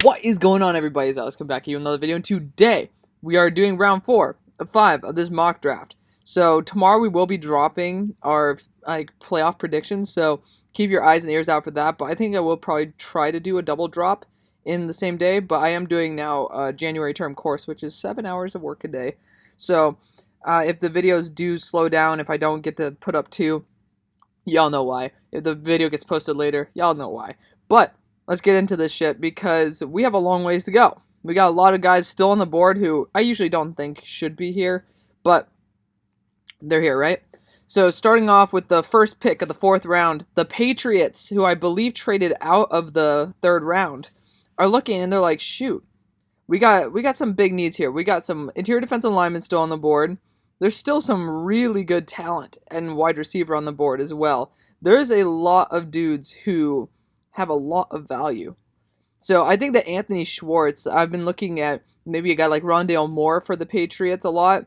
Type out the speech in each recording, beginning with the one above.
What is going on, everybody? It's Alex, come back here with another video, and today we are doing round 4 of 5 of this mock draft. So tomorrow we will be dropping our playoff predictions, so keep your eyes and ears out for that. But I think I will probably try to do a double drop in the same day, but I am doing now a January term course, which is 7 hours of work a day. So if the videos do slow down, if I don't get to put up 2, y'all know why. If the video gets posted later, y'all know why. But let's get into this shit because we have a long ways to go. We got a lot of guys still on the board who I usually don't think should be here, but they're here, right? So starting off with the first pick of the 4th round, the Patriots, who I believe traded out of the 3rd round, are looking and they're like, shoot, we got some big needs here. We got some interior defensive linemen still on the board. There's still some really good talent and wide receiver on the board as well. There's a lot of dudes who have a lot of value. So I think that Anthony Schwartz, I've been looking at maybe a guy like Rondale Moore for the Patriots a lot.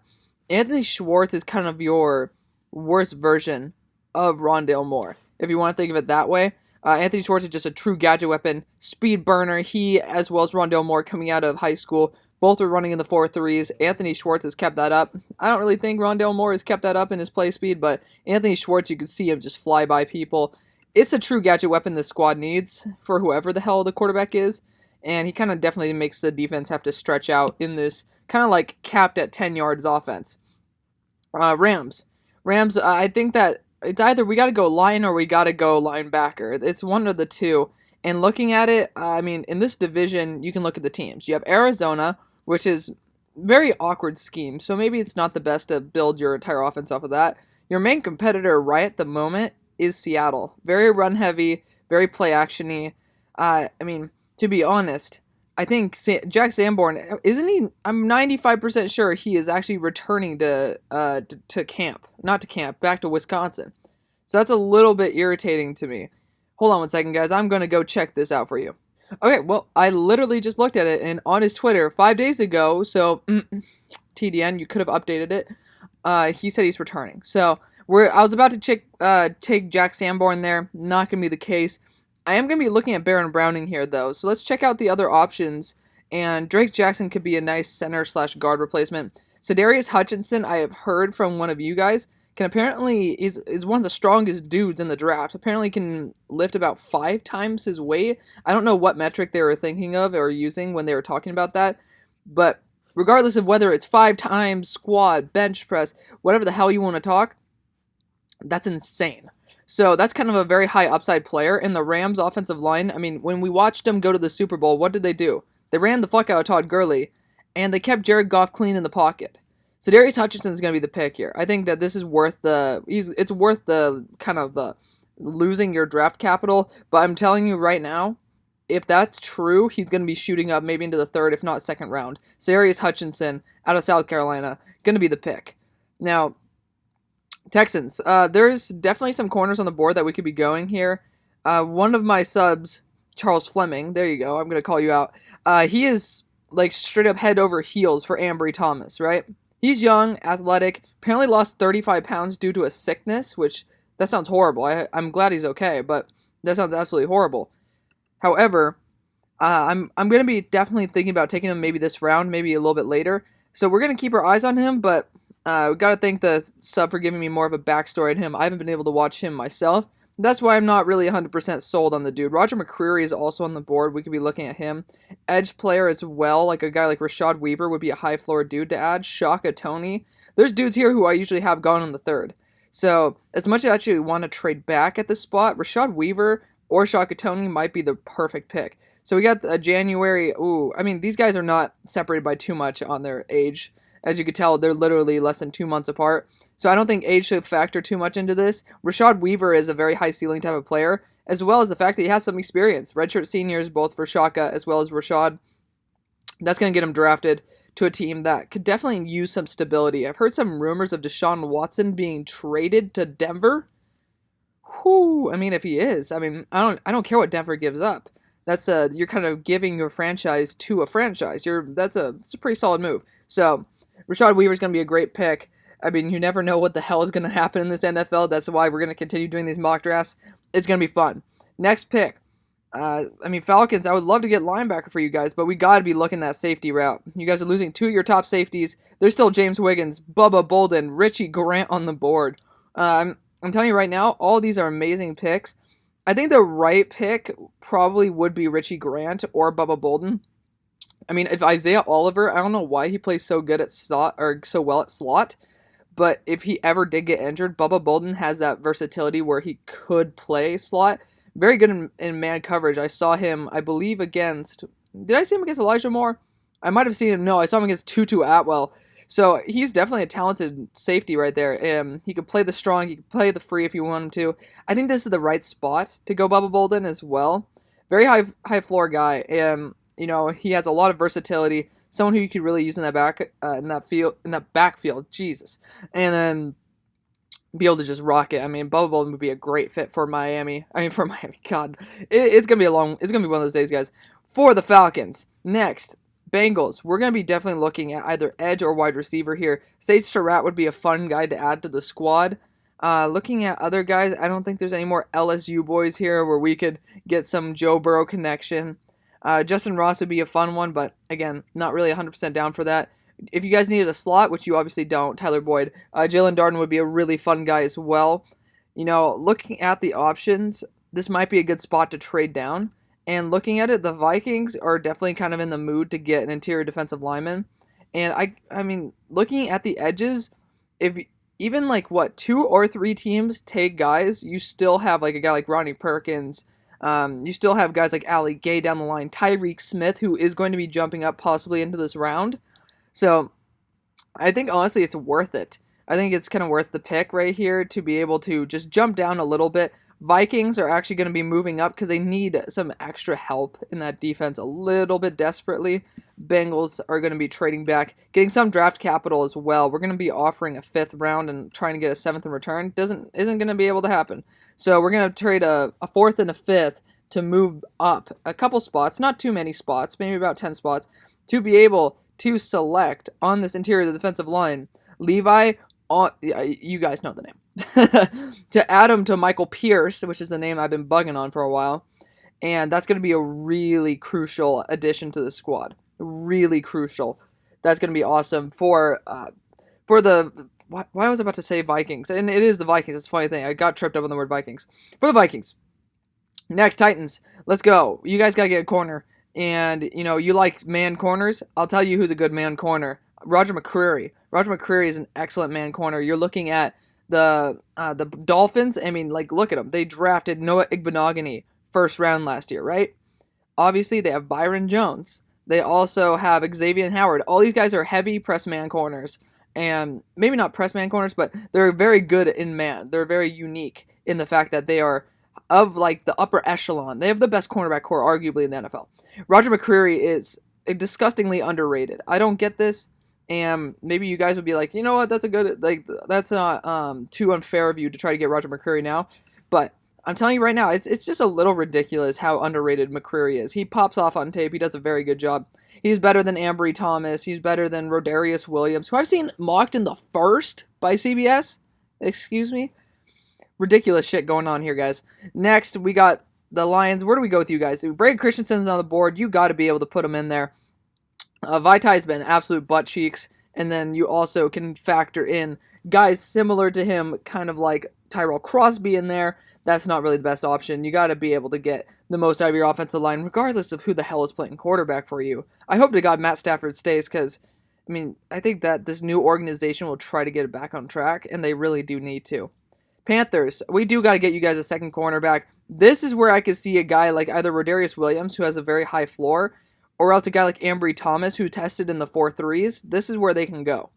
Anthony Schwartz is kind of your worst version of Rondale Moore, if you want to think of it that way. Anthony Schwartz is just a true gadget weapon, speed burner. He, as well as Rondale Moore coming out of high school, both are running in the 4.3s. Anthony Schwartz has kept that up. I don't really think Rondale Moore has kept that up in his play speed, but Anthony Schwartz, you can see him just fly by people. It's a true gadget weapon this squad needs for whoever the hell the quarterback is, and he kind of definitely makes the defense have to stretch out in this kind of like capped at 10 yards offense. Rams, I think that it's either we got to go line or we got to go linebacker. It's one of the two. And looking at it, I mean, in this division, you can look at the teams. You have Arizona, which is very awkward scheme, so maybe it's not the best to build your entire offense off of that. Your main competitor right at the moment is Seattle. Very run heavy, very play actiony. I mean, to be honest, I think Jack Sanborn, isn't he? I'm 95% sure he is actually returning to camp. Not to camp, back to Wisconsin. So that's a little bit irritating to me. Hold on one second, guys. I'm going to go check this out for you. Okay, well, I literally just looked at it, and on his Twitter 5 days ago, so TDN, you could have updated it, he said he's returning. So I was about to take Jack Sanborn there. Not going to be the case. I am going to be looking at Baron Browning here, though. So let's check out the other options. And Drake Jackson could be a nice center/guard replacement. Sedarius Hutchinson, I have heard from one of you guys, can apparently is one of the strongest dudes in the draft. Apparently can lift about 5 times his weight. I don't know what metric they were thinking of or using when they were talking about that. But regardless of whether it's 5 times, squat, bench press, whatever the hell you want to talk, that's insane. So that's kind of a very high upside player. In the Rams offensive line, I mean, when we watched them go to the Super Bowl, what did they do? They ran the fuck out of Todd Gurley, and they kept Jared Goff clean in the pocket. So Darius Hutchinson is going to be the pick here. I think that this is worth it's worth the kind of the losing your draft capital. But I'm telling you right now, if that's true, he's going to be shooting up maybe into the 3rd, if not 2nd round. Darius Hutchinson out of South Carolina, going to be the pick. Now, Texans, there's definitely some corners on the board that we could be going here. One of my subs, Charles Fleming, there you go, I'm going to call you out. He is like straight up head over heels for Ambry Thomas, right? He's young, athletic, apparently lost 35 pounds due to a sickness, which, that sounds horrible. I'm glad he's okay, but that sounds absolutely horrible. However, I'm going to be definitely thinking about taking him maybe this round, maybe a little bit later. So we're going to keep our eyes on him, but we got to thank the sub for giving me more of a backstory on him. I haven't been able to watch him myself. That's why I'm not really 100% sold on the dude. Roger McCreary is also on the board. We could be looking at him. Edge player as well, like a guy like Rashad Weaver would be a high floor dude to add. Shaka Tony. There's dudes here who I usually have gone in the 3rd. So as much as I actually want to trade back at this spot, Rashad Weaver or Shaka Tony might be the perfect pick. So we got January. Ooh, I mean, these guys are not separated by too much on their age. As you can tell, they're literally less than 2 months apart. So I don't think age should factor too much into this. Rashad Weaver is a very high ceiling type of player, as well as the fact that he has some experience. Redshirt seniors, both for Shaka as well as Rashad. That's going to get him drafted to a team that could definitely use some stability. I've heard some rumors of Deshaun Watson being traded to Denver. Whew, I mean, if he is, I mean, I don't care what Denver gives up. That's you're kind of giving your franchise to a franchise. That's a pretty solid move. So Rashad Weaver is going to be a great pick. I mean, you never know what the hell is going to happen in this NFL. That's why we're going to continue doing these mock drafts. It's going to be fun. Next pick. I mean, Falcons, I would love to get linebacker for you guys, but we got to be looking that safety route. You guys are losing two of your top safeties. There's still James Wiggins, Bubba Bolden, Richie Grant on the board. I'm telling you right now, all these are amazing picks. I think the right pick probably would be Richie Grant or Bubba Bolden. I mean, if Isaiah Oliver, I don't know why he plays so good at slot or so well at slot, but if he ever did get injured, Bubba Bolden has that versatility where he could play slot. Very good in man coverage. I saw him, I believe, against. Did I see him against Elijah Moore? I might have seen him. No, I saw him against Tutu Atwell. So he's definitely a talented safety right there. He could play the strong, he could play the free if you want him to. I think this is the right spot to go Bubba Bolden as well. Very high floor guy. He has a lot of versatility. Someone who you could really use in that backfield. Jesus, and then be able to just rock it. I mean, Bubba Bolden would be a great fit for Miami. God, it's gonna be it's gonna be one of those days, guys. For the Falcons, next. Bengals, we're going to be definitely looking at either edge or wide receiver here. Sage Surratt would be a fun guy to add to the squad. Looking at other guys, I don't think there's any more LSU boys here where we could get some Joe Burrow connection. Justin Ross would be a fun one, but again, not really 100% down for that. If you guys needed a slot, which you obviously don't, Tyler Boyd, Jalen Darden would be a really fun guy as well. Looking at the options, this might be a good spot to trade down. And looking at it, the Vikings are definitely kind of in the mood to get an interior defensive lineman. And I mean, looking at the edges, if even two or three teams take guys, you still have a guy like Ronnie Perkins. You still have guys like Ali Gay down the line, Tyreek Smith, who is going to be jumping up possibly into this round. So I think honestly it's worth it. I think it's kind of worth the pick right here to be able to just jump down a little bit. Vikings are actually going to be moving up because they need some extra help in that defense a little bit desperately. Bengals are going to be trading back, getting some draft capital as well. We're going to be offering a 5th round and trying to get a 7th in return. Isn't going to be able to happen. So we're going to trade a 4th and a 5th to move up a couple spots, not too many spots, maybe about 10 spots, to be able to select on this interior defensive line Levi. You guys know the name. To add him to Michael Pierce, which is the name I've been bugging on for a while. And that's going to be a really crucial addition to the squad. Really crucial. That's going to be awesome for the... Why was I about to say Vikings? And it is the Vikings. It's a funny thing. I got tripped up on the word Vikings. For the Vikings. Next, Titans. Let's go. You guys got to get a corner. And, you like man corners. I'll tell you who's a good man corner. Roger McCreary. Roger McCreary is an excellent man corner. You're looking at the Dolphins. I mean, look at them. They drafted Noah Igbenogany 1st round last year, right? Obviously, they have Byron Jones. They also have Xavier Howard. All these guys are heavy press man corners. And maybe not press man corners, but they're very good in man. They're very unique in the fact that they are of the upper echelon. They have the best cornerback core, arguably, in the NFL. Roger McCreary is disgustingly underrated. I don't get this. And maybe you guys would be like, you know what, that's not too unfair of you to try to get Roger McCreary now. But I'm telling you right now, it's just a little ridiculous how underrated McCreary is. He pops off on tape. He does a very good job. He's better than Ambry Thomas. He's better than Rodarius Williams, who I've seen mocked in the 1st by CBS. Excuse me. Ridiculous shit going on here, guys. Next, we got the Lions. Where do we go with you guys? Brady Christensen's on the board. You got to be able to put him in there. Vitai's been absolute butt cheeks, and then you also can factor in guys similar to him, kind of like Tyrell Crosby in there. That's not really the best option. You got to be able to get the most out of your offensive line, regardless of who the hell is playing quarterback for you. I hope to God Matt Stafford stays because, I think that this new organization will try to get it back on track, and they really do need to. Panthers, we do got to get you guys a second cornerback. This is where I could see a guy like either Rodarius Williams, who has a very high floor, or else a guy like Ambry Thomas, who tested in the 4.3s. This is where they can go.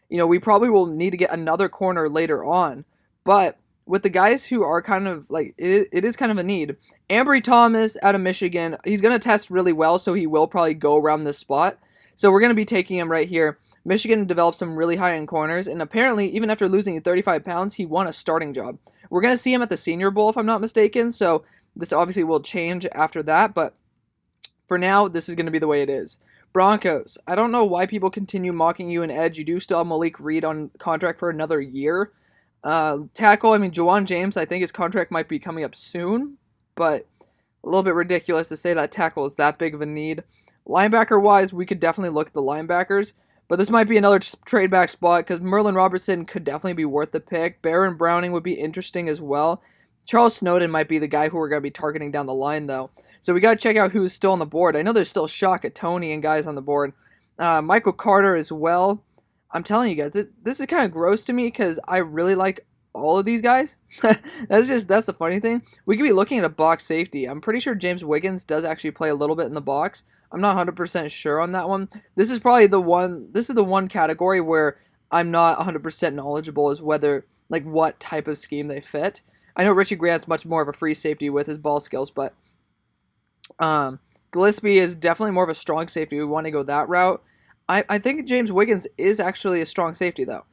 We probably will need to get another corner later on, but with the guys who are kind of it is kind of a need. Ambry Thomas out of Michigan, he's going to test really well, so he will probably go around this spot. So we're going to be taking him right here. Michigan developed some really high-end corners, and apparently, even after losing 35 pounds, he won a starting job. We're going to see him at the Senior Bowl, if I'm not mistaken, so this obviously will change after that, but for now, this is going to be the way it is. Broncos, I don't know why people continue mocking you in edge. You do still have Malik Reed on contract for another year. Tackle, Jawan James, I think his contract might be coming up soon, but a little bit ridiculous to say that tackle is that big of a need. Linebacker wise, we could definitely look at the linebackers, but this might be another trade back spot because Merlin Robertson could definitely be worth the pick. Baron Browning would be interesting as well. Charles Snowden might be the guy who we're going to be targeting down the line, though. So we got to check out who's still on the board. I know there's still Shaka Tony and guys on the board. Michael Carter as well. I'm telling you guys, this is kind of gross to me because I really like all of these guys. That's the funny thing. We could be looking at a box safety. I'm pretty sure James Wiggins does actually play a little bit in the box. I'm not 100% sure on that one. This is probably the one category where I'm not 100% knowledgeable as whether, like, what type of scheme they fit. I know Richie Grant's much more of a free safety with his ball skills, but Gillespie is definitely more of a strong safety. We want to go that route. I think James Wiggins is actually a strong safety, though.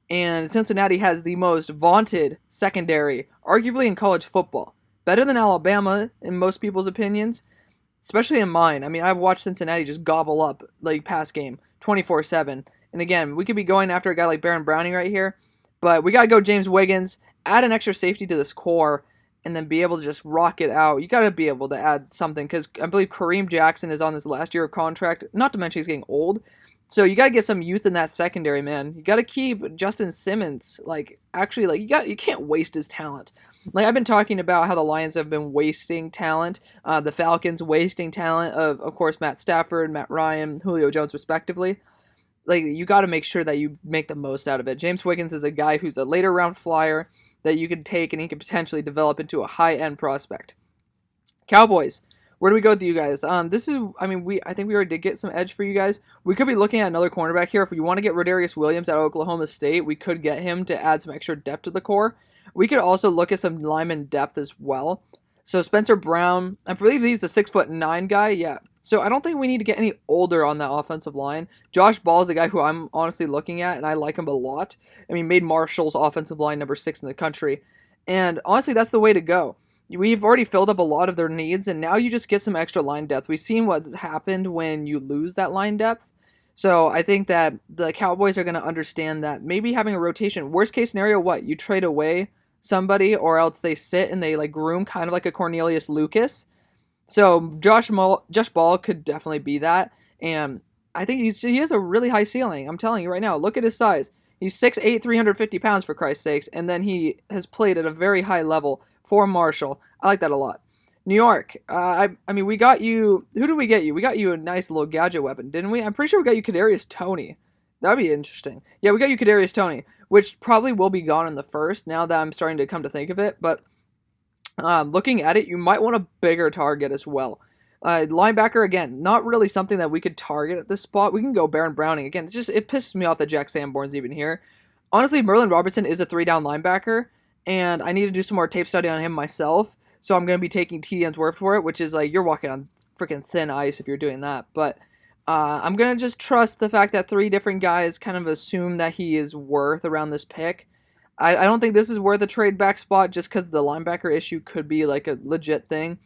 And Cincinnati has the most vaunted secondary, arguably in college football. Better than Alabama, in most people's opinions, especially in mine. I mean, I've watched Cincinnati just gobble up, like, pass game 24/7. And again, we could be going after a guy like Baron Browning right here, but we got to go James Wiggins, add an extra safety to this core, and then be able to just rock it out. You got to be able to add something because I believe Kareem Jackson is on his last year of contract. Not to mention he's getting old. So you got to get some youth in that secondary, man. You got to keep Justin Simmons. You can't waste his talent. Like, I've been talking about how the Lions have been wasting talent. The Falcons wasting talent of course, Matt Stafford, Matt Ryan, Julio Jones, respectively. Like, you got to make sure that you make the most out of it. James Wiggins is a guy who's a later round flyer that you can take and he could potentially develop into a high-end prospect. Cowboys. Where do we go with you guys? I think we already did get some edge for you guys. We could be looking at another cornerback here. If we want to get Rodarius Williams out of Oklahoma State, we could get him to add some extra depth to the core. We could also look at some lineman depth as well. So Spencer Brown, I believe he's the 6'9" guy. Yeah. So I don't think we need to get any older on that offensive line. Josh Ball is a guy who I'm honestly looking at, and I like him a lot. I mean, made Marshall's offensive line number 6 in the country. And honestly, that's the way to go. We've already filled up a lot of their needs, and now you just get some extra line depth. We've seen what's happened when you lose that line depth. So I think that the Cowboys are going to understand that maybe having a rotation, worst case scenario, what? You trade away somebody, or else they sit and they like groom kind of like a Cornelius Lucas. So Josh Ball could definitely be that, and I think he has a really high ceiling. I'm telling you right now, look at his size. He's 6'8", 350 pounds for Christ's sakes, and then he has played at a very high level for Marshall. I like that a lot. New York, we got you. Who did we get you? We got you a nice little gadget weapon, didn't we? I'm pretty sure we got you Kadarius Toney. That'd be interesting. Yeah, we got you Kadarius Toney, which probably will be gone in the first, now that I'm starting to come to think of it. But looking at it, you might want a bigger target as well. Linebacker, again, not really something that we could target at this spot. We can go Baron Browning. Again, it pisses me off that Jack Sanborn's even here. Honestly, Merlin Robertson is a 3-down linebacker, and I need to do some more tape study on him myself. So I'm going to be taking TDN's word for it, which is like, you're walking on freaking thin ice if you're doing that. But I'm going to just trust the fact that 3 different guys kind of assume that he is worth around this pick. I don't think this is worth a trade back spot just because the linebacker issue could be like a legit thing.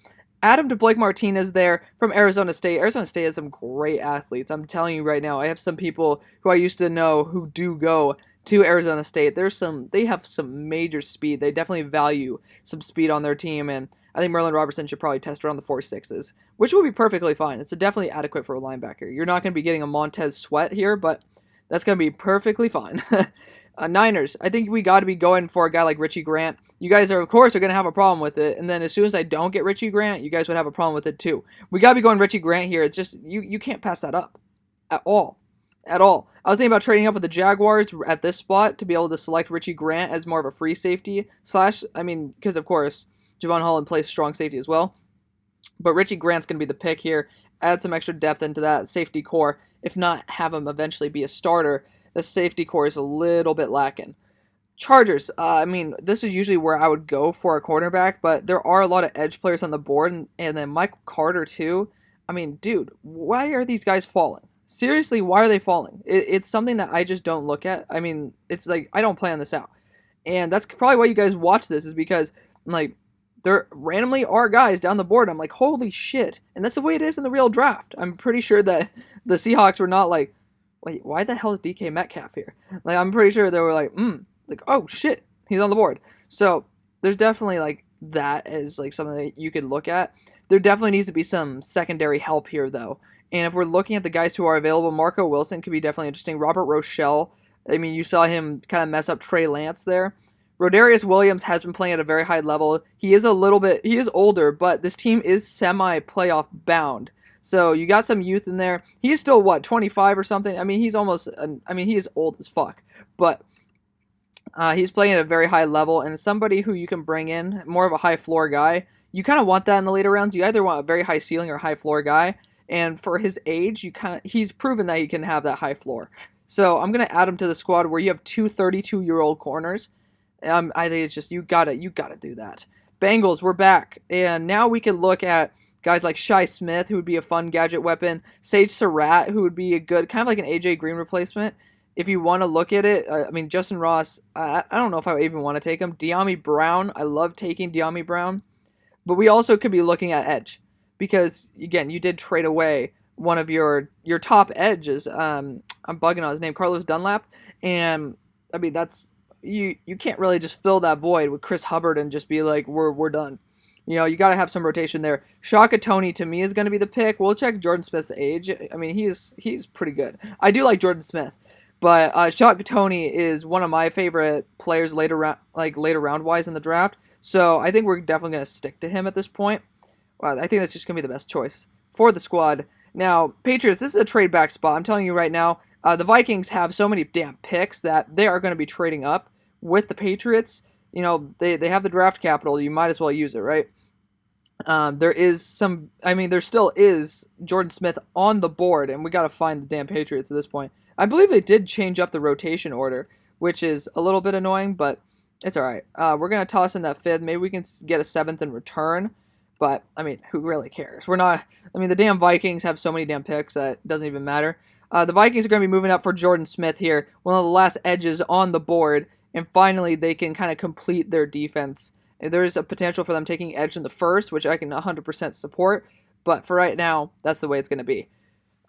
Add him to Blake Martinez there from Arizona State. Arizona State has some great athletes. I'm telling you right now, I have some people who I used to know who do go to Arizona State. They have some major speed. They definitely value some speed on their team, and I think Merlin Robertson should probably test around the 4.6s, which will be perfectly fine. It's definitely adequate for a linebacker. You're not going to be getting a Montez Sweat here, but that's going to be perfectly fine. Niners, I think we got to be going for a guy like Richie Grant. You guys are, of course, going to have a problem with it, and then as soon as I don't get Richie Grant, you guys would have a problem with it too. We got to be going Richie Grant here. It's just, you can't pass that up at all. At all. I was thinking about trading up with the Jaguars at this spot to be able to select Richie Grant as more of a free safety because of course, Javon Holland plays strong safety as well. But Richie Grant's going to be the pick here. Add some extra depth into that safety core. If not, have him eventually be a starter. The safety core is a little bit lacking. Chargers, this is usually where I would go for a cornerback, but there are a lot of edge players on the board, and then Michael Carter too. Dude, why are these guys falling? Seriously, why are they falling? It's something that I just don't look at. It's like, I don't plan this out. And that's probably why you guys watch this, is because, there randomly are guys down the board. I'm like, holy shit. And that's the way it is in the real draft. I'm pretty sure that the Seahawks were not like, wait, why the hell is DK Metcalf here? I'm pretty sure they were like, oh shit, he's on the board. So there's definitely that as something that you could look at. There definitely needs to be some secondary help here, though. And if we're looking at the guys who are available, Marco Wilson could be definitely interesting. Robert Rochelle, I mean, you saw him kind of mess up Trey Lance there. Rodarius Williams has been playing at a very high level. He is older, but this team is semi-playoff bound. So you got some youth in there. He's still, 25 or something? I mean, he is old as fuck. But he's playing at a very high level, and somebody who you can bring in, more of a high floor guy. You kind of want that in the later rounds. You either want a very high ceiling or high floor guy. And for his age, he's proven that he can have that high floor. So I'm going to add him to the squad where you have two 32-year-old corners. I think it's just, you gotta do that. Bengals, we're back. And now we can look at guys like Shi Smith, who would be a fun gadget weapon. Sage Surratt, who would be a good, kind of like an AJ Green replacement. If you want to look at it, Justin Ross, I don't know if I even want to take him. De'Ami Brown, I love taking De'Ami Brown. But we also could be looking at edge. Because, again, you did trade away one of your top edges. I'm bugging on his name, Carlos Dunlap. And, that's... You can't really just fill that void with Chris Hubbard and just be like, we're done. You got to have some rotation there. Shaka Toney, to me, is going to be the pick. We'll check Jordan Smith's age. He's pretty good. I do like Jordan Smith. But Shaka Toney is one of my favorite players later round-wise in the draft. So I think we're definitely going to stick to him at this point. I think that's just going to be the best choice for the squad. Now, Patriots, this is a trade back spot. I'm telling you right now, the Vikings have so many damn picks that they are going to be trading up with the Patriots. They have the draft capital. You might as well use it, right? There still is Jordan Smith on the board, and we got to find the damn Patriots at this point. I believe they did change up the rotation order, which is a little bit annoying, but it's all right. We're going to toss in that fifth. Maybe we can get a seventh in return. But, who really cares? The damn Vikings have so many damn picks that it doesn't even matter. The Vikings are going to be moving up for Jordan Smith here, one of the last edges on the board, and finally they can kind of complete their defense. And there's a potential for them taking edge in the first, which I can 100% support, but for right now, that's the way it's going to be.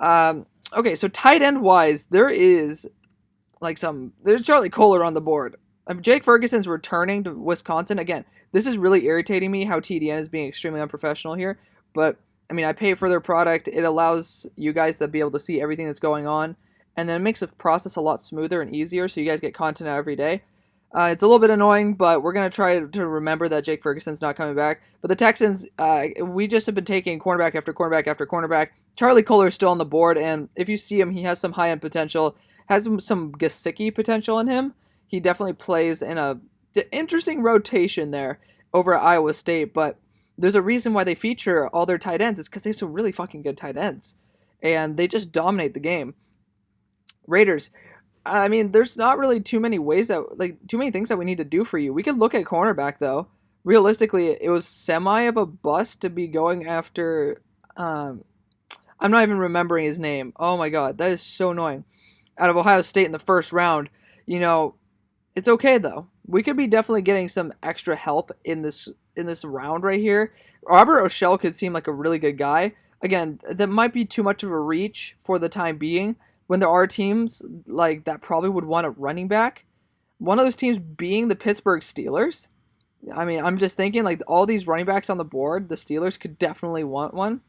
Okay, so tight end-wise, there's Charlie Kohler on the board. Jake Ferguson's returning to Wisconsin. Again, this is really irritating me how TDN is being extremely unprofessional here. But, I pay for their product. It allows you guys to be able to see everything that's going on. And then it makes the process a lot smoother and easier so you guys get content out every day. It's a little bit annoying, but we're going to try to remember that Jake Ferguson's not coming back. But the Texans, we just have been taking cornerback after cornerback after cornerback. Charlie Kohler is still on the board, and if you see him, he has some high-end potential, has some Gesicki potential in him. He definitely plays in a interesting rotation there over at Iowa State, but there's a reason why they feature all their tight ends. It's because they have some really fucking good tight ends, and they just dominate the game. Raiders, there's not really too many things that we need to do for you. We could look at cornerback, though. Realistically, it was semi of a bust to be going after, I'm not even remembering his name. Oh my god, that is so annoying. Out of Ohio State in the first round, it's okay, though. We could be definitely getting some extra help in this round right here. Robert Rochelle could seem like a really good guy. Again, that might be too much of a reach for the time being when there are teams like that probably would want a running back. One of those teams being the Pittsburgh Steelers. I'm just thinking, like, all these running backs on the board, the Steelers could definitely want one.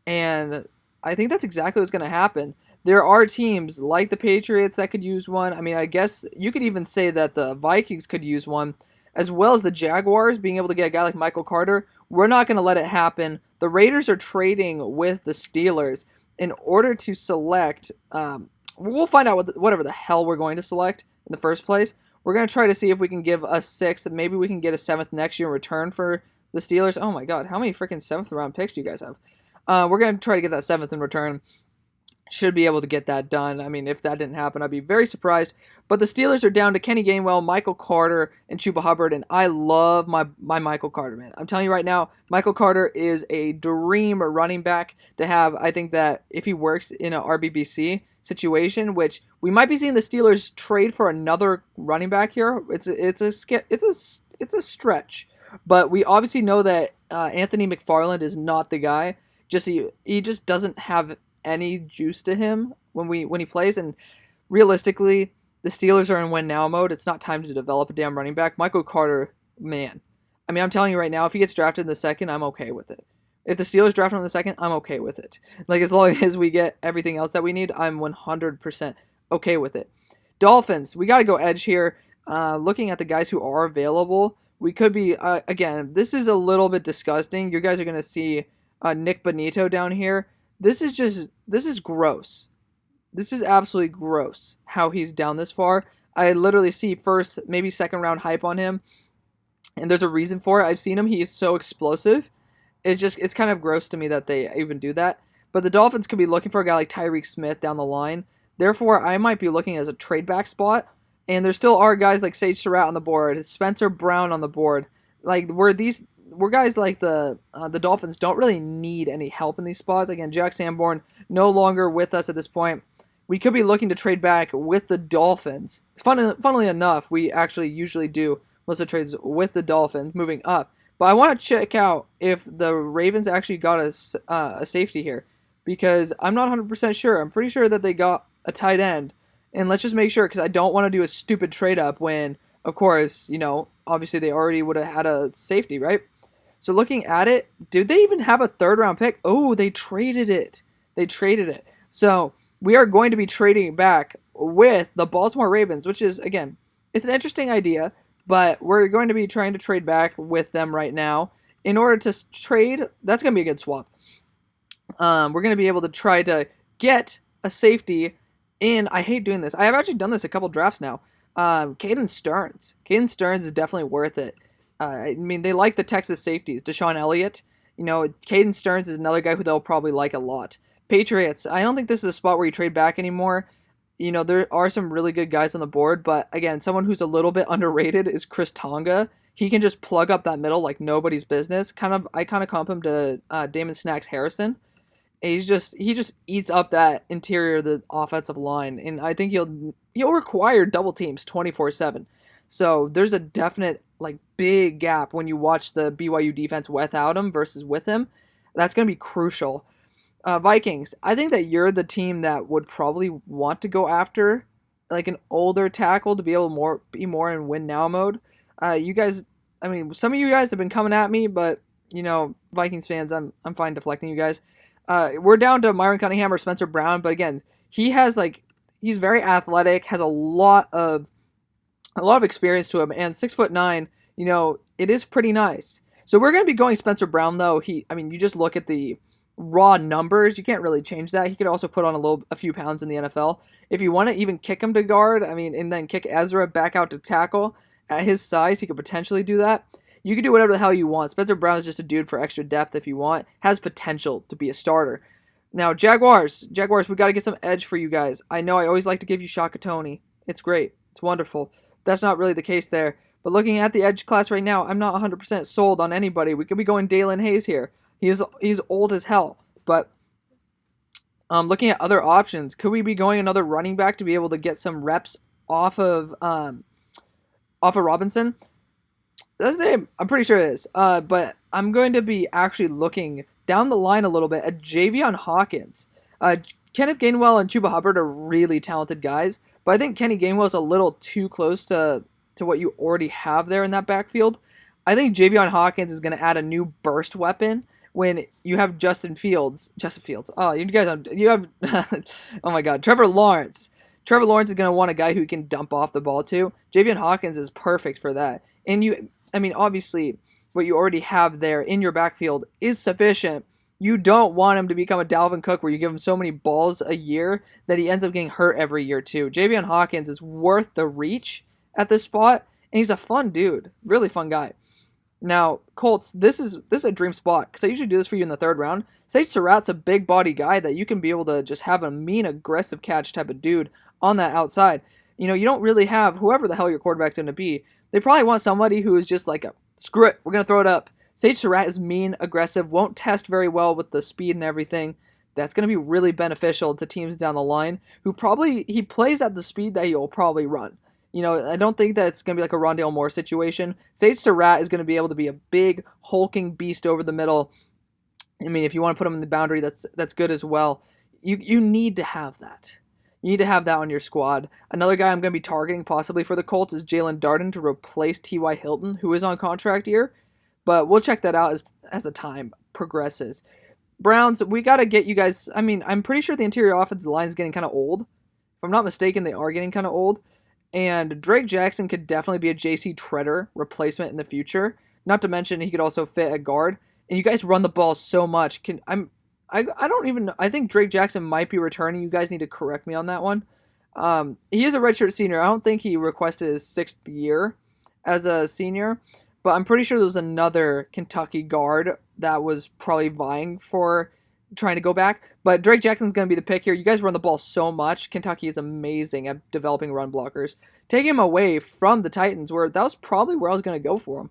And I think that's exactly what's going to happen. There are teams like the Patriots that could use one. I guess you could even say that the Vikings could use one, as well as the Jaguars being able to get a guy like Michael Carter. We're not going to let it happen. The Raiders are trading with the Steelers in order to select. We'll find out whatever the hell we're going to select in the first place. We're going to try to see if we can give a sixth, and maybe we can get a seventh next year in return for the Steelers. Oh my god, how many freaking seventh round picks do you guys have? We're going to try to get that seventh in return. Should be able to get that done. If that didn't happen, I'd be very surprised. But the Steelers are down to Kenny Gainwell, Michael Carter, and Chuba Hubbard, and I love my Michael Carter, man. I'm telling you right now, Michael Carter is a dream running back to have. I think that if he works in a RBBC situation, which we might be seeing the Steelers trade for another running back here. It's a stretch, but we obviously know that Anthony McFarland is not the guy. He just doesn't have any juice to him when he plays, and realistically, the Steelers are in win now mode. It's not time to develop a damn running back. Michael Carter, man. I'm telling you right now, if he gets drafted in the second, I'm okay with it. If the Steelers draft him in the second, I'm okay with it. Like, as long as we get everything else that we need, I'm 100% okay with it. Dolphins, we got to go edge here. Looking at the guys who are available, we could be, again, this is a little bit disgusting. You guys are going to see Nick Bonito down here. This is gross. This is absolutely gross how he's down this far. I literally see first, maybe second round hype on him, and there's a reason for it. I've seen him. He is so explosive. It's kind of gross to me that they even do that. But the Dolphins could be looking for a guy like Tyreek Smith down the line. Therefore, I might be looking as a trade back spot. And there still are guys like Sage Surratt on the board, Spencer Brown on the board. Like, we're guys like the Dolphins don't really need any help in these spots. Again, Jack Sanborn no longer with us at this point. We could be looking to trade back with the Dolphins. Funnily enough, we actually usually do most of the trades with the Dolphins moving up. But I want to check out if the Ravens actually got a safety here, because I'm not 100% sure. I'm pretty sure that they got a tight end. And let's just make sure, because I don't want to do a stupid trade up when, of course, obviously they already would have had a safety, right? So looking at it, did they even have a third round pick? Oh, they traded it. So we are going to be trading back with the Baltimore Ravens, which is, again, it's an interesting idea, but we're going to be trying to trade back with them right now. In order to trade, that's going to be a good swap. We're going to be able to try to get a safety. And I hate doing this. I have actually done this a couple drafts now. Caden Stearns. Caden Stearns is definitely worth it. I mean, they like the Texas safeties. Deshaun Elliott. Caden Stearns is another guy who they'll probably like a lot. Patriots. I don't think this is a spot where you trade back anymore. There are some really good guys on the board. But, again, someone who's a little bit underrated is Chris Tonga. He can just plug up that middle like nobody's business. I kind of comp him to Damon Snacks Harrison. He just eats up that interior of the offensive line, and I think he'll require double teams 24/7. So there's a definite big gap when you watch the BYU defense without him versus with him. That's going to be crucial. Vikings, I think that you're the team that would probably want to go after an older tackle to be able to be more in win now mode. You guys, I mean, some of you guys have been coming at me, but Vikings fans, I'm fine deflecting you guys. We're down to Myron Cunningham or Spencer Brown, but again, he's very athletic, has a lot of experience to him, and 6'9", it is pretty nice. So we're going to be going Spencer Brown though. You just look at the raw numbers, you can't really change that. He could also put on a few pounds in the NFL. If you want to even kick him to guard, and then kick Ezra back out to tackle, at his size, he could potentially do that. You can do whatever the hell you want. Spencer Brown is just a dude for extra depth if you want. Has potential to be a starter. Now, Jaguars, we got to get some edge for you guys. I know I always like to give you Shaka Tony. It's great. It's wonderful. That's not really the case there. But looking at the edge class right now, I'm not 100% sold on anybody. We could be going Dalen Hayes here. He's old as hell. But looking at other options, could we be going another running back to be able to get some reps off of Robinson? That's the name. I'm pretty sure it is. But I'm going to be actually looking down the line a little bit at Javion Hawkins. Kenneth Gainwell and Chuba Hubbard are really talented guys, but I think Kenny Gainwell is a little too close to what you already have there in that backfield. I think Javion Hawkins is going to add a new burst weapon when you have Justin Fields. Oh, you have oh my God, Trevor Lawrence. Trevor Lawrence is going to want a guy who can dump off the ball too. Javion Hawkins is perfect for that. And obviously, what you already have there in your backfield is sufficient. You don't want him to become a Dalvin Cook where you give him so many balls a year that he ends up getting hurt every year too. Javion Hawkins is worth the reach at this spot, and he's a fun dude, really fun guy. Now, Colts, this is a dream spot because I usually do this for you in the third round. Say Surratt's a big body guy that you can be able to just have a mean, aggressive catch type of dude on that outside. You don't really have whoever the hell your quarterback's going to be. They probably want somebody who is just like screw it, we're going to throw it up. Sage Surratt is mean, aggressive, won't test very well with the speed and everything. That's going to be really beneficial to teams down the line who he plays at the speed that he'll probably run. I don't think that it's going to be like a Rondale Moore situation. Sage Surratt is going to be able to be a big, hulking beast over the middle. If you want to put him in the boundary, that's good as well. You need to have that. You need to have that on your squad. Another guy I'm going to be targeting possibly for the Colts is Jalen Darden to replace T.Y. Hilton, who is on contract year. but we'll check that out as the time progresses. Browns, we got to get you guys. I mean, I'm pretty sure the interior offensive line is getting kind of old. If I'm not mistaken, they are getting kind of old. And Drake Jackson could definitely be a JC Treader replacement in the future. Not to mention he could also fit at guard. And you guys run the ball so much. I don't even know. I think Drake Jackson might be returning. You guys need to correct me on that one. He is a redshirt senior. I don't think he requested his 6th year as a senior, but I'm pretty sure there was another Kentucky guard that was probably vying for trying to go back. But Drake Jackson's going to be the pick here. You guys run the ball so much. Kentucky is amazing at developing run blockers. Take him away from the Titans, where that was probably where I was going to go for him.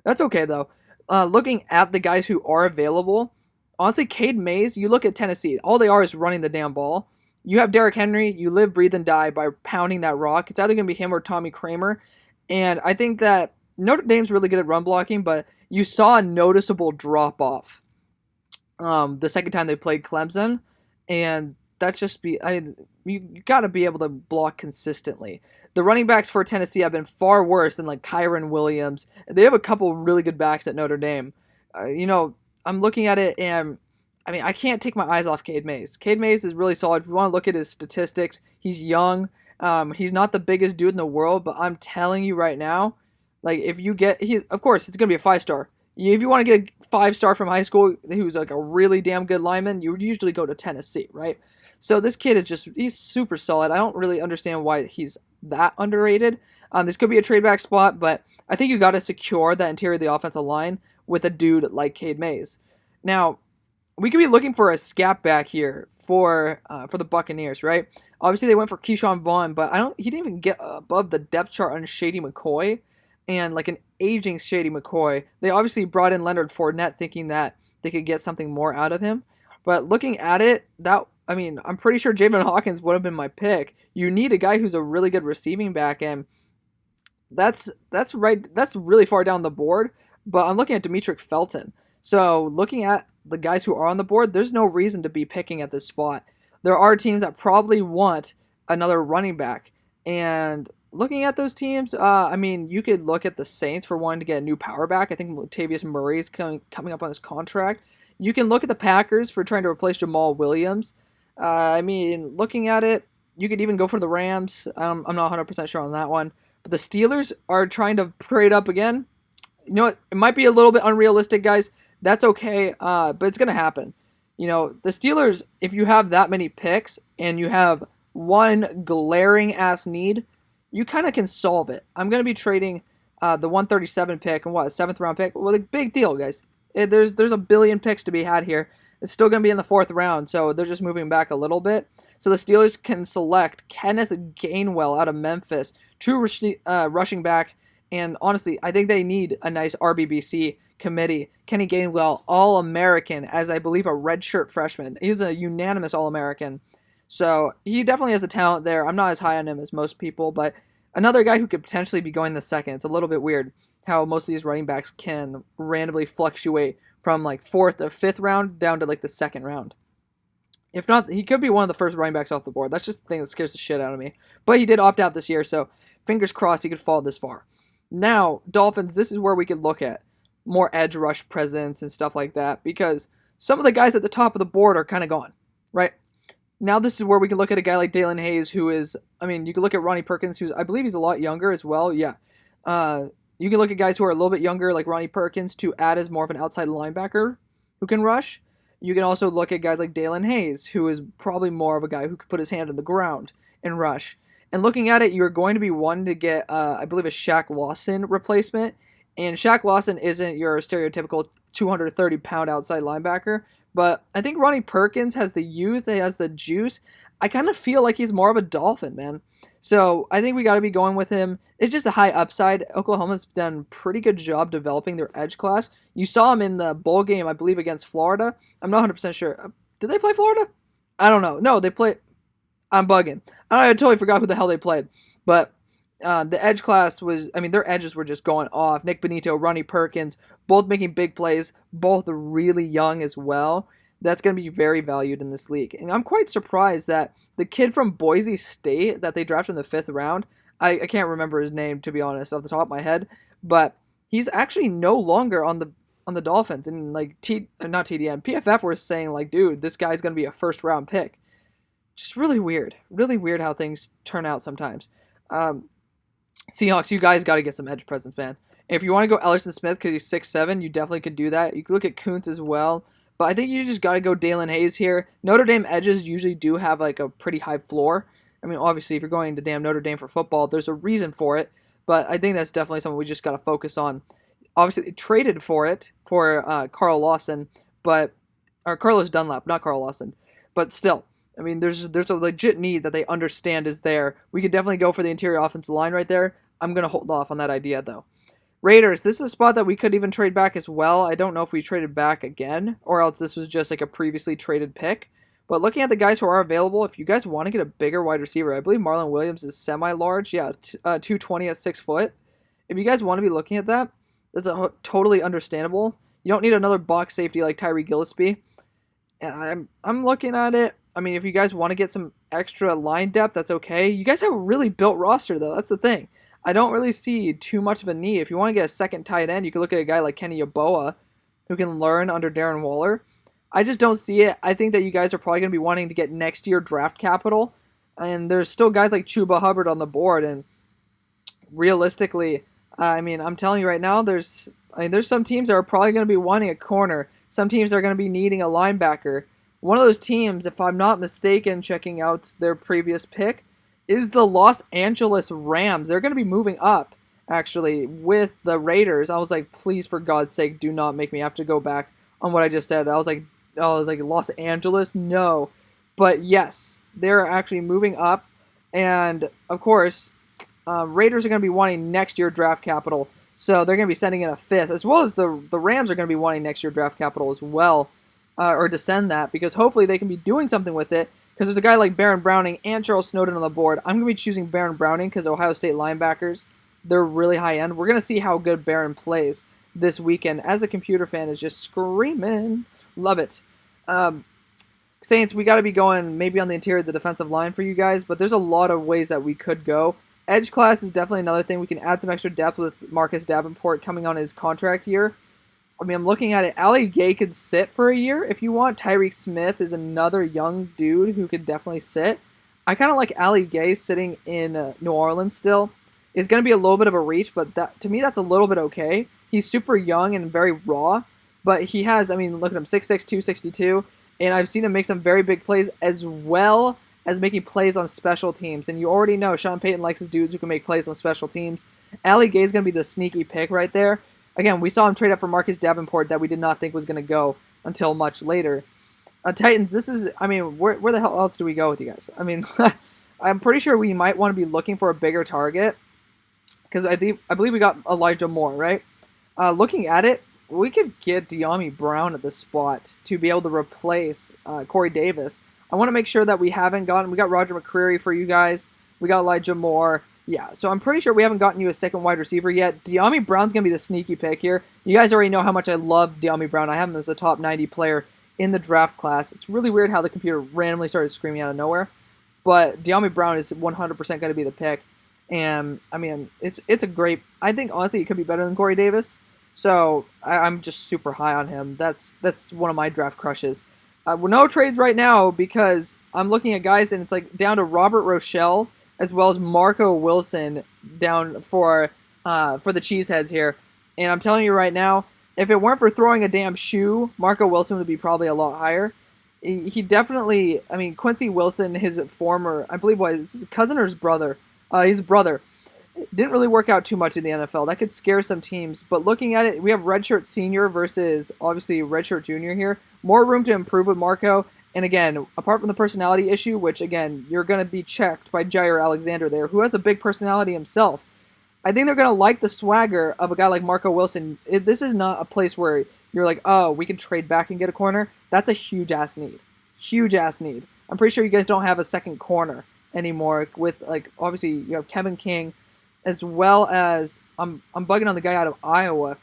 That's okay, though. Looking at the guys who are available, honestly, Cade Mays, you look at Tennessee. All they are is running the damn ball. You have Derrick Henry. You live, breathe, and die by pounding that rock. It's either going to be him or Tommy Kramer. And I think that Notre Dame's really good at run blocking, but you saw a noticeable drop-off the second time they played Clemson. And that's just you got to be able to block consistently. The running backs for Tennessee have been far worse than like Kyron Williams. They have a couple really good backs at Notre Dame. I'm looking at it, and I can't take my eyes off Cade Mays. Cade Mays is really solid. If you want to look at his statistics, he's young. He's not the biggest dude in the world, but I'm telling you right now, like of course, it's going to be a 5-star. If you want to get a 5-star from high school who's like a really damn good lineman, you would usually go to Tennessee, right? So this kid he's super solid. I don't really understand why he's that underrated. This could be a trade back spot, but I think you got to secure that interior of the offensive line with a dude like Cade Mays. Now, we could be looking for a scat back here for the Buccaneers, right? Obviously, they went for Keyshawn Vaughn, but he didn't even get above the depth chart on Shady McCoy, and like an aging Shady McCoy. They obviously brought in Leonard Fournette thinking that they could get something more out of him. But looking at it, I'm pretty sure Javon Hawkins would have been my pick. You need a guy who's a really good receiving back, and that's really far down the board. But I'm looking at Demetric Felton. So looking at the guys who are on the board, there's no reason to be picking at this spot. There are teams that probably want another running back. And looking at those teams, you could look at the Saints for wanting to get a new power back. I think Latavius Murray is coming up on his contract. You can look at the Packers for trying to replace Jamal Williams. Looking at it, you could even go for the Rams. I'm not 100% sure on that one. But the Steelers are trying to trade up again. You know what? It might be a little bit unrealistic, guys. That's okay, but it's going to happen. The Steelers, if you have that many picks and you have one glaring-ass need, you kind of can solve it. I'm going to be trading the 137 pick and a 7th-round pick. Well, a big deal, guys. There's a billion picks to be had here. It's still going to be in the 4th round, so they're just moving back a little bit. So the Steelers can select Kenneth Gainwell out of Memphis, true rushing back. And honestly, I think they need a nice RBBC committee. Kenny Gainwell, All-American, as I believe a redshirt freshman. He's a unanimous All-American. So he definitely has the talent there. I'm not as high on him as most people, but another guy who could potentially be going the 2nd. It's a little bit weird how most of these running backs can randomly fluctuate from like 4th or 5th round down to like the 2nd round. If not, he could be one of the first running backs off the board. That's just the thing that scares the shit out of me. But he did opt out this year, so fingers crossed he could fall this far. Now, Dolphins, this is where we could look at more edge rush presence and stuff like that, because some of the guys at the top of the board are kind of gone, right? Now this is where we can look at a guy like Dalen Hayes, who is, you can look at Ronnie Perkins, who's, I believe he's a lot younger as well, yeah. You can look at guys who are a little bit younger, like Ronnie Perkins, to add as more of an outside linebacker who can rush. You can also look at guys like Dalen Hayes, who is probably more of a guy who could put his hand in the ground and rush. And looking at it, you're going to be wanting to get, I believe, a Shaq Lawson replacement. And Shaq Lawson isn't your stereotypical 230-pound outside linebacker. But I think Ronnie Perkins has the youth, he has the juice. I kind of feel like he's more of a Dolphin, man. So I think we got to be going with him. It's just a high upside. Oklahoma's done a pretty good job developing their edge class. You saw him in the bowl game, I believe, against Florida. I'm not 100% sure. Did they play Florida? I don't know. No, they played... I'm bugging. I totally forgot who the hell they played. But the edge class was... their edges were just going off. Nick Benito, Ronnie Perkins, both making big plays, both really young as well. That's going to be very valued in this league. And I'm quite surprised that the kid from Boise State that they drafted in the 5th round, I can't remember his name, to be honest, off the top of my head, but he's actually no longer on the Dolphins, and like not TDN, PFF were saying like, dude, this guy's gonna be a first round pick. Just really weird how things turn out sometimes. Seahawks, you guys got to get some edge presence, man. And if you want to go Ellerson Smith because he's 6'7", you definitely could do that. You could look at Kuntz as well. But I think you just got to go Dalen Hayes here. Notre Dame edges usually do have like a pretty high floor. I mean, obviously, if you're going to damn Notre Dame for football, there's a reason for it. But I think that's definitely something we just got to focus on. Obviously, they traded for it for Carl Lawson, or Carlos Dunlap, not Carl Lawson. But still, I mean, there's a legit need that they understand is there. We could definitely go for the interior offensive line right there. I'm going to hold off on that idea, though. Raiders, this is a spot that we could even trade back as well. I don't know if we traded back again, or else this was just like a previously traded pick. But looking at the guys who are available, if you guys want to get a bigger wide receiver, I believe Marlon Williams is semi-large. Yeah, 220 at 6 foot. If you guys want to be looking at that, that's totally understandable. You don't need another box safety like Tyree Gillespie. And I'm looking at it. I mean, if you guys want to get some extra line depth, that's okay. You guys have a really built roster, though. That's the thing. I don't really see too much of a need. If you want to get a second tight end, you can look at a guy like Kenny Yeboah, who can learn under Darren Waller. I just don't see it. I think that you guys are probably going to be wanting to get next year draft capital. And there's still guys like Chuba Hubbard on the board. And realistically, I mean, I'm telling you right now, there's some teams that are probably going to be wanting a corner. Some teams are going to be needing a linebacker. One of those teams, if I'm not mistaken, checking out their previous pick, is the Los Angeles Rams. They're going to be moving up, actually, with the Raiders. I was like, please, for God's sake, do not make me have to go back on what I just said. I was like, Los Angeles? No. But yes, they're actually moving up. And, of course, Raiders are going to be wanting next year draft capital. So they're going to be sending in a fifth, as well as the Rams are going to be wanting next year draft capital as well, or to send that, because hopefully they can be doing something with it, because there's a guy like Baron Browning and Charles Snowden on the board. I'm going to be choosing Baron Browning because Ohio State linebackers, they're really high end. We're going to see how good Baron plays this weekend, as a computer fan is just screaming. Love it. Saints, we got to be going maybe on the interior of the defensive line for you guys, but there's a lot of ways that we could go. Edge class is definitely another thing. We can add some extra depth with Marcus Davenport coming on his contract year. I mean, I'm looking at it. Ali Gay could sit for a year if you want. Tyreek Smith is another young dude who could definitely sit. I kind of like Ali Gay sitting in New Orleans still. It's going to be a little bit of a reach, but to me, that's a little bit okay. He's super young and very raw, but he has, I mean, look at him, 6'6", 262, and I've seen him make some very big plays as well as making plays on special teams. And you already know Sean Payton likes his dudes who can make plays on special teams. Ali Gay is going to be the sneaky pick right there. Again, we saw him trade up for Marcus Davenport that we did not think was going to go until much later. Titans, this is, I mean, where the hell else do we go with you guys? I mean, I'm pretty sure we might want to be looking for a bigger target, because I believe we got Elijah Moore, right? Looking at it, we could get De'Ami Brown at this spot to be able to replace Corey Davis. I want to make sure that we got Roger McCreary for you guys. We got Elijah Moore. Yeah, so I'm pretty sure we haven't gotten you a second wide receiver yet. De'Ami Brown's going to be the sneaky pick here. You guys already know how much I love De'Ami Brown. I have him as a top 90 player in the draft class. It's really weird how the computer randomly started screaming out of nowhere. But De'Ami Brown is 100% going to be the pick. And, I mean, it's a great... I think, honestly, it could be better than Corey Davis. So, I'm just super high on him. That's one of my draft crushes. No trades right now because I'm looking at guys, and it's like down to Robert Rochelle as well as Marco Wilson down for the Cheeseheads here. And I'm telling you right now, if it weren't for throwing a damn shoe, Marco Wilson would be probably a lot higher. He definitely, I mean, Quincy Wilson, his former, I believe was his cousin or his brother? His brother. Didn't really work out too much in the NFL. That could scare some teams. But looking at it, we have redshirt senior versus, obviously, redshirt junior here. More room to improve with Marco. And again, apart from the personality issue, which, again, you're going to be checked by Jair Alexander there, who has a big personality himself. I think they're going to like the swagger of a guy like Marco Wilson. This is not a place where you're like, oh, we can trade back and get a corner. That's a huge-ass need. Huge-ass need. I'm pretty sure you guys don't have a second corner anymore with, like, obviously, you have Kevin King, as well as, I'm bugging on the guy out of Iowa.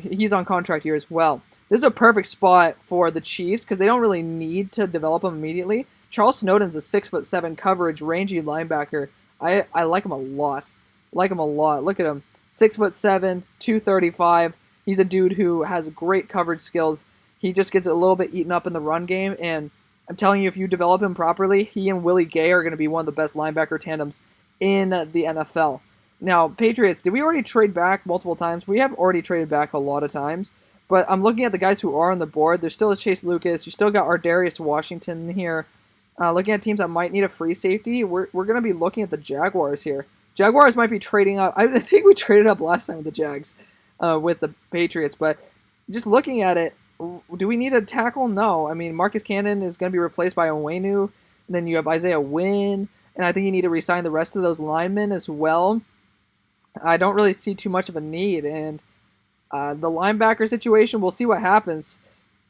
He's on contract here as well. This is a perfect spot for the Chiefs because they don't really need to develop him immediately. Charles Snowden's a 6'7" coverage, rangy linebacker. I like him a lot. Look at him. 6'7", 235. He's a dude who has great coverage skills. He just gets a little bit eaten up in the run game, and I'm telling you, if you develop him properly, he and Willie Gay are going to be one of the best linebacker tandems in the NFL. Now, Patriots, did we already trade back multiple times? We have already traded back a lot of times, but I'm looking at the guys who are on the board. There's still a Chase Lucas. You still got Ardarius Washington here. Looking at teams that might need a free safety, we're going to be looking at the Jaguars here. Jaguars might be trading up. I think we traded up last time with the Jags with the Patriots, but just looking at it, do we need a tackle? No. I mean, Marcus Cannon is going to be replaced by Onwenu, and then you have Isaiah Wynn, and I think you need to re-sign the rest of those linemen as well. I don't really see too much of a need, and the linebacker situation, we'll see what happens.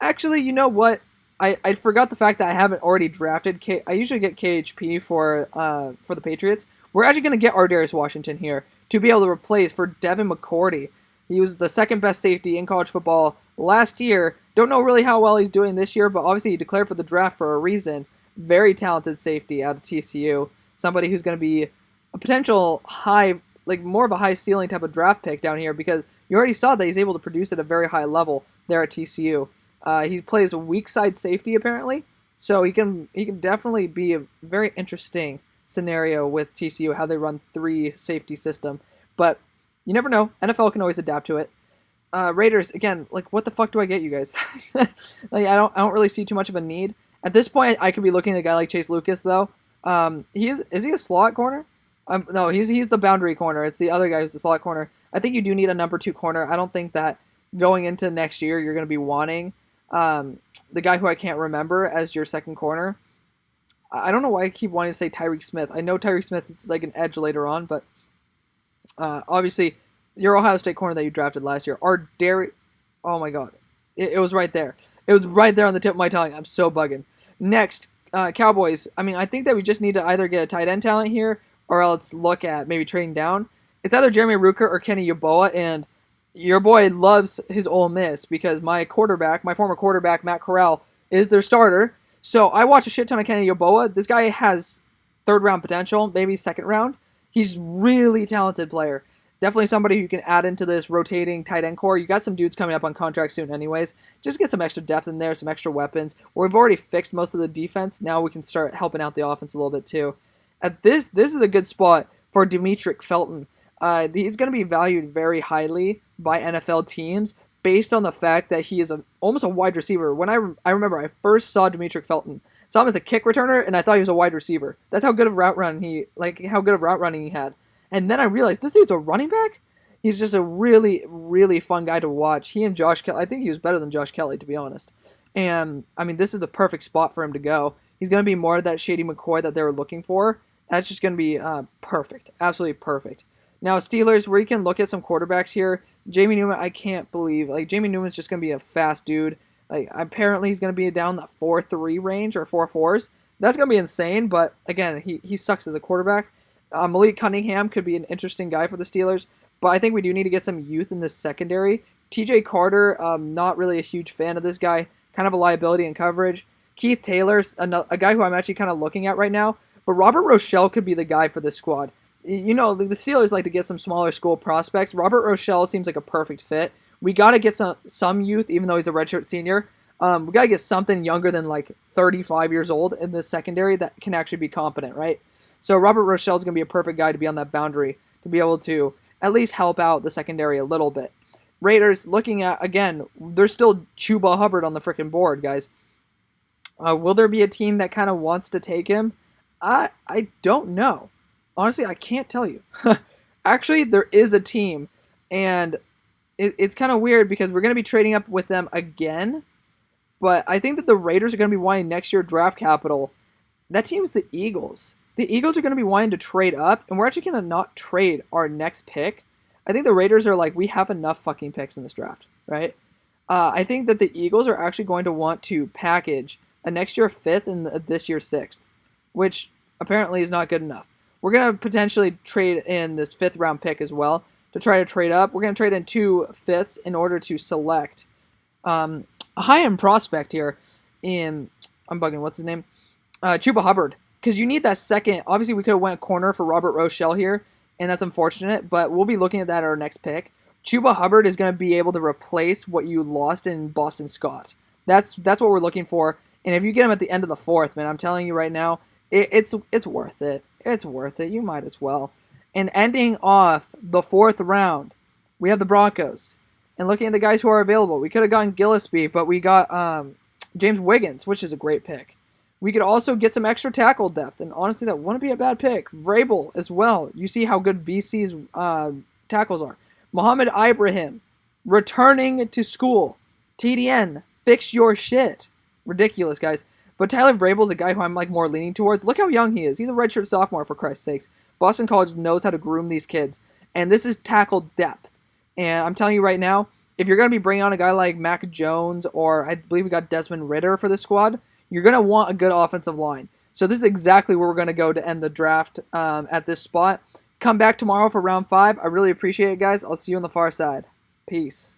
Actually, you know what? I forgot the fact that I haven't already drafted. I usually get KHP for the Patriots. We're actually going to get Ardarius Washington here to be able to replace for Devin McCourty. He was the second best safety in college football last year. Don't know really how well he's doing this year, but obviously he declared for the draft for a reason. Very talented safety out of TCU. Somebody who's going to be a potential high, like more of a high ceiling type of draft pick down here, because you already saw that he's able to produce at a very high level there at TCU. He plays a weak side safety apparently, so he can definitely be a very interesting scenario with TCU, how they run 3 safety system. But you never know. NFL can always adapt to it. Raiders, again, like what the fuck do I get you guys? Like I don't really see too much of a need. At this point, I could be looking at a guy like Chase Lucas though. Is he a slot corner? No, he's the boundary corner. It's the other guy who's the slot corner. I think you do need a number 2 corner. I don't think that going into next year you're going to be wanting the guy who I can't remember as your second corner. I don't know why I keep wanting to say Tyreek Smith. I know Tyreek Smith is like an edge later on, but obviously your Ohio State corner that you drafted last year, oh my god, it was right there. It was right there on the tip of my tongue. I'm so bugging. Next, Cowboys. I mean, I think that we just need to either get a tight end talent here or else look at maybe trading down. It's either Jeremy Rucker or Kenny Yeboah, and your boy loves his Ole Miss because my former quarterback, Matt Corral, is their starter. So I watch a shit ton of Kenny Yeboah. This guy has 3rd round potential, maybe 2nd round. He's really talented player. Definitely somebody who you can add into this rotating tight end core. You got some dudes coming up on contract soon anyways. Just get some extra depth in there, some extra weapons. We've already fixed most of the defense. Now we can start helping out the offense a little bit too. At this is a good spot for Demetric Felton. He's going to be valued very highly by NFL teams based on the fact that he is almost a wide receiver. When I remember I first saw Demetric Felton, saw him as a kick returner, and I thought he was a wide receiver. That's how good of route running he had. And then I realized this dude's a running back. He's just a really, really fun guy to watch. He and Josh Kelly, I think he was better than Josh Kelly, to be honest. And I mean, this is the perfect spot for him to go. He's going to be more of that Shady McCoy that they were looking for. That's just going to be perfect, absolutely perfect. Now, Steelers, where you can look at some quarterbacks here. Jamie Newman, I can't believe. Like, Jamie Newman's just going to be a fast dude. Like, apparently he's going to be down the 4.3 range or 4.4s. That's going to be insane, but again, he sucks as a quarterback. Malik Cunningham could be an interesting guy for the Steelers, but I think we do need to get some youth in this secondary. TJ Carter, not really a huge fan of this guy. Kind of a liability in coverage. Keith Taylor's a guy who I'm actually kind of looking at right now, but Robert Rochelle could be the guy for this squad. You know, the Steelers like to get some smaller school prospects. Robert Rochelle seems like a perfect fit. We got to get some youth, even though he's a redshirt senior. We got to get something younger than like 35 years old in this secondary that can actually be competent, right? So Robert Rochelle is going to be a perfect guy to be on that boundary, to be able to at least help out the secondary a little bit. Raiders, looking at, again, there's still Chuba Hubbard on the freaking board, guys. Will there be a team that kind of wants to take him? I don't know. Honestly, I can't tell you. Actually, there is a team, and it's kind of weird because we're going to be trading up with them again, but I think that the Raiders are going to be wanting next year draft capital. That team's the Eagles. The Eagles are going to be wanting to trade up, and we're actually going to not trade our next pick. I think the Raiders are like, we have enough fucking picks in this draft, right? I think that the Eagles are actually going to want to package a next year 5th and this year 6th, which apparently is not good enough. We're going to potentially trade in this 5th round pick as well to try to trade up. We're going to trade in 2 5ths in order to select a high-end prospect here in, I'm bugging, what's his name? Chuba Hubbard. Because you need that second. Obviously, we could have went corner for Robert Rochelle here, and that's unfortunate, but we'll be looking at that at our next pick. Chuba Hubbard is going to be able to replace what you lost in Boston Scott. That's what we're looking for. And if you get him at the end of the fourth, man, I'm telling you right now, it's worth it. It's worth it. You might as well. And ending off the fourth round, we have the Broncos. And looking at the guys who are available, we could have gotten Gillespie, but we got James Wiggins, which is a great pick. We could also get some extra tackle depth, and honestly, that wouldn't be a bad pick. Vrabel as well. You see how good BC's tackles are. Mohamed Ibrahim, returning to school. TDN, fix your shit. Ridiculous, guys. But Tyler Vrabel's a guy who I'm more leaning towards. Look how young he is. He's a redshirt sophomore, for Christ's sakes. Boston College knows how to groom these kids. And this is tackle depth. And I'm telling you right now, if you're going to be bringing on a guy like Mac Jones, or I believe we got Desmond Ridder for this squad, you're going to want a good offensive line. So this is exactly where we're going to go to end the draft at this spot. Come back tomorrow for round 5. I really appreciate it, guys. I'll see you on the far side. Peace.